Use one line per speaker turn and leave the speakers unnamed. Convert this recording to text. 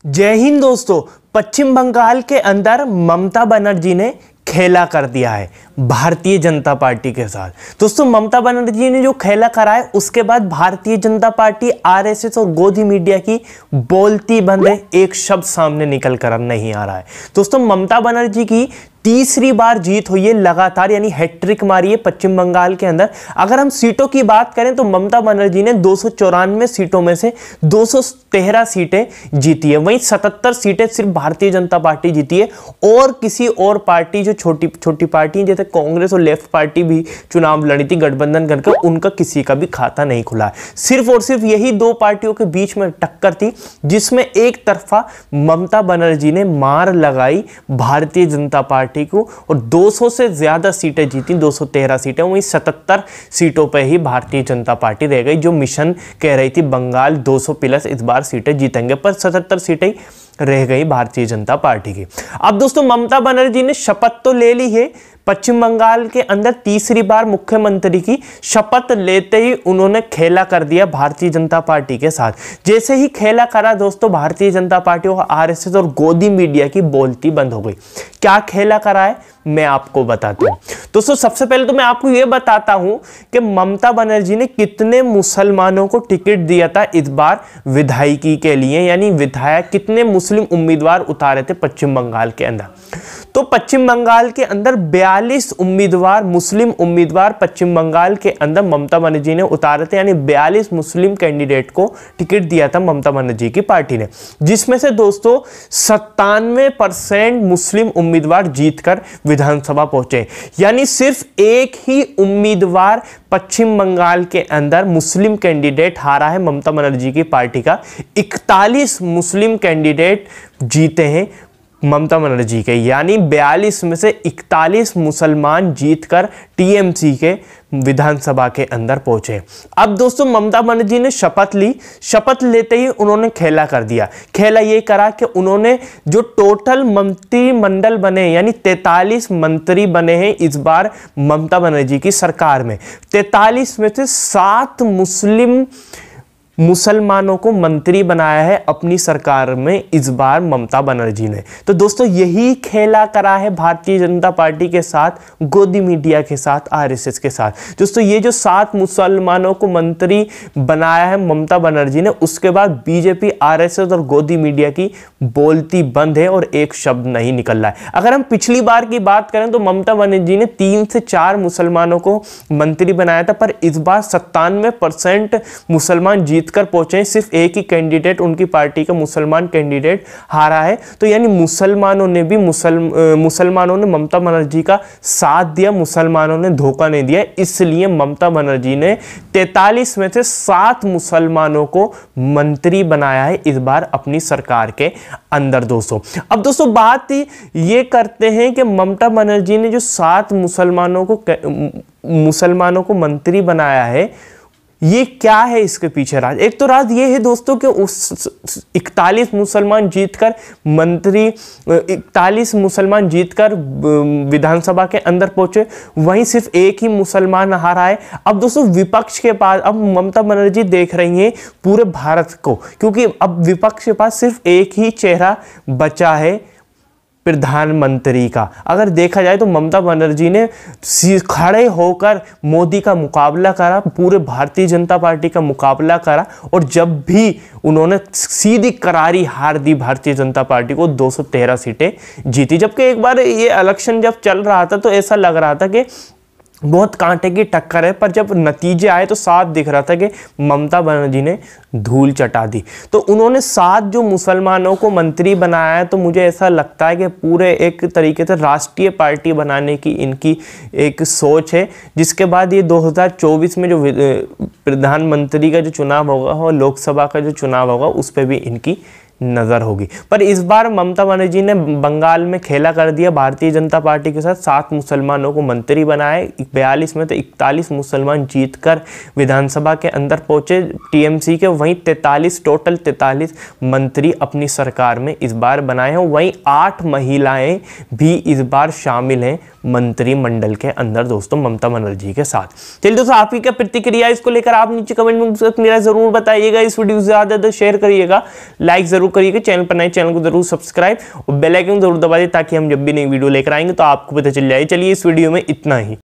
जय हिंद दोस्तों। पश्चिम बंगाल के अंदर ममता बनर्जी ने खेला कर दिया है भारतीय जनता पार्टी के साथ। दोस्तों ममता बनर्जी ने जो खेला करा है उसके बाद भारतीय जनता पार्टी, आरएसएस और गोदी मीडिया की बोलती बंद है, एक शब्द सामने निकल कर नहीं आ रहा है। दोस्तों ममता बनर्जी की तीसरी बार जीत हुई है लगातार, यानी हैट्रिक मारी है पश्चिम बंगाल के अंदर। अगर हम सीटों की बात करें तो ममता बनर्जी ने 294 सीटों में से 213 सीटें जीती है, वहीं 77 सीटें सिर्फ भारतीय जनता पार्टी जीती है और किसी और पार्टी जो छोटी छोटी पार्टी जैसे कांग्रेस और लेफ्ट पार्टी भी चुनाव लड़ी थी गठबंधन करके, उनका किसी का भी खाता नहीं खुला है। सिर्फ और सिर्फ यही दो पार्टियों के बीच में टक्कर थी जिसमें एक तरफा ममता बनर्जी ने मार लगाई भारतीय जनता पार्टी को और 200 से ज्यादा सीटें जीती, 213 सीटें, वहीं 77 सीटों पर ही भारतीय जनता पार्टी रह गई। जो मिशन कह रही थी बंगाल 200 प्लस इस बार सीटें जीतेंगे, पर 77 सीटें रह गई भारतीय जनता पार्टी की। अब दोस्तों ममता बनर्जी ने शपथ तो ले ली है, पश्चिम बंगाल के अंदर तीसरी बार मुख्यमंत्री की शपथ लेते ही उन्होंने खेला कर दिया भारतीय जनता पार्टी के साथ। जैसे ही खेला करा दोस्तों भारतीय जनता पार्टी और आरएसएस और गोदी मीडिया की बोलती बंद हो गई। क्या खेला करा है मैं आपको बताता हूं। दोस्तों सबसे पहले तो मैं आपको यह बताता हूं कि ममता बनर्जी ने कितने मुसलमानों को टिकट दिया था इस बार विधायकी के लिए, यानी विधायक कितने मुस्लिम उम्मीदवार उतारे थे पश्चिम बंगाल के अंदर। तो पश्चिम बंगाल के अंदर 42 उम्मीदवार, मुस्लिम उम्मीदवार पश्चिम बंगाल के अंदर ममता बनर्जी ने उतारे थे, यानी 42 मुस्लिम कैंडिडेट को टिकट दिया था ममता बनर्जी की पार्टी ने, जिसमें से दोस्तों 97% मुस्लिम उम्मीदवार जीतकर विधानसभा पहुंचे। यानी सिर्फ एक ही उम्मीदवार पश्चिम बंगाल के अंदर मुस्लिम कैंडिडेट हारा है ममता बनर्जी की पार्टी का। 41 मुस्लिम कैंडिडेट जीते हैं ममता बनर्जी के, यानी 42 में से 41 मुसलमान जीतकर टीएमसी के विधानसभा के अंदर पहुंचे। अब दोस्तों ममता बनर्जी ने शपथ ली, शपथ लेते ही उन्होंने खेला कर दिया। खेला ये करा कि उन्होंने जो टोटल मंत्रिमंडल बने, यानी 43 मंत्री बने हैं इस बार ममता बनर्जी की सरकार में, 43 में से 7 मुसलमानों को मंत्री बनाया है अपनी सरकार में इस बार ममता बनर्जी ने। तो दोस्तों यही खेला करा है भारतीय जनता पार्टी के साथ, गोदी मीडिया के साथ, आरएसएस के साथ। दोस्तों ये जो 7 मुसलमानों को मंत्री बनाया है ममता बनर्जी ने, उसके बाद बीजेपी, आरएसएस और गोदी मीडिया की बोलती बंद है और एक शब्द नहीं निकल रहा है। अगर हम पिछली बार की बात करें तो ममता बनर्जी ने 3 से 4 मुसलमानों को मंत्री बनाया था, पर इस बार 97% मुसलमान जीत कर पहुंचे। सिर्फ एक ही कैंडिडेट उनकी पार्टी का मुसलमान कैंडिडेट हारा है। तो यानी मुसलमानों ने ममता बनर्जी का साथ दिया, मुसलमानों ने धोखा नहीं दिया। इसलिए ममता बनर्जी ने 43 में से 7 मुसलमानों को मंत्री बनाया है इस बार अपनी सरकार के अंदर दोस्तों। अब दोस्तों बात ये करते हैं कि ममता बनर्जी ने जो 7 मुसलमानों को मंत्री बनाया है, ये क्या है इसके पीछे राज? एक तो राज ये है दोस्तों कि उस 41 मुसलमान जीतकर विधानसभा के अंदर पहुंचे, वहीं सिर्फ एक ही मुसलमान हारा है। अब दोस्तों विपक्ष के पास, अब ममता बनर्जी देख रही हैं पूरे भारत को, क्योंकि अब विपक्ष के पास सिर्फ एक ही चेहरा बचा है प्रधानमंत्री का। अगर देखा जाए तो ममता बनर्जी ने खड़े होकर मोदी का मुकाबला करा, पूरे भारतीय जनता पार्टी का मुकाबला करा, और जब भी उन्होंने सीधी करारी हार दी भारतीय जनता पार्टी को, 213 सीटें जीती। जबकि एक बार ये इलेक्शन जब चल रहा था तो ऐसा लग रहा था कि बहुत कांटे की टक्कर है, पर जब नतीजे आए तो साफ दिख रहा था कि ममता बनर्जी ने धूल चटा दी। तो उन्होंने 7 जो मुसलमानों को मंत्री बनाया है, तो मुझे ऐसा लगता है कि पूरे एक तरीके से राष्ट्रीय पार्टी बनाने की इनकी एक सोच है, जिसके बाद ये 2024 में जो प्रधानमंत्री का जो चुनाव होगा और लोकसभा का जो चुनाव होगा उस पर भी इनकी नजर होगी। पर इस बार ममता बनर्जी ने बंगाल में खेला कर दिया भारतीय जनता पार्टी के साथ, 7 मुसलमानों को मंत्री बनाए, 42 में तो 41 मुसलमान जीतकर विधानसभा के अंदर पहुंचे टीएमसी के, वहीं 43 मंत्री अपनी सरकार में इस बार बनाए हैं। वहीं 8 महिलाएं भी इस बार शामिल हैं मंत्रिमंडल के अंदर दोस्तों ममता बनर्जी के साथ। चलिए दोस्तों आपकी क्या प्रतिक्रिया इसको लेकर आप नीचे कमेंट में मेरा जरूर बताइएगा। इस वीडियो को ज्यादा शेयर करिएगा, लाइक जरूर जरूर करिएगा। चैनल पर नए, चैनल को जरूर सब्सक्राइब और बेल आइकन जरूर दबा दें ताकि हम जब भी नई वीडियो लेकर आएंगे तो आपको पता चल जाए। चलिए इस वीडियो में इतना ही।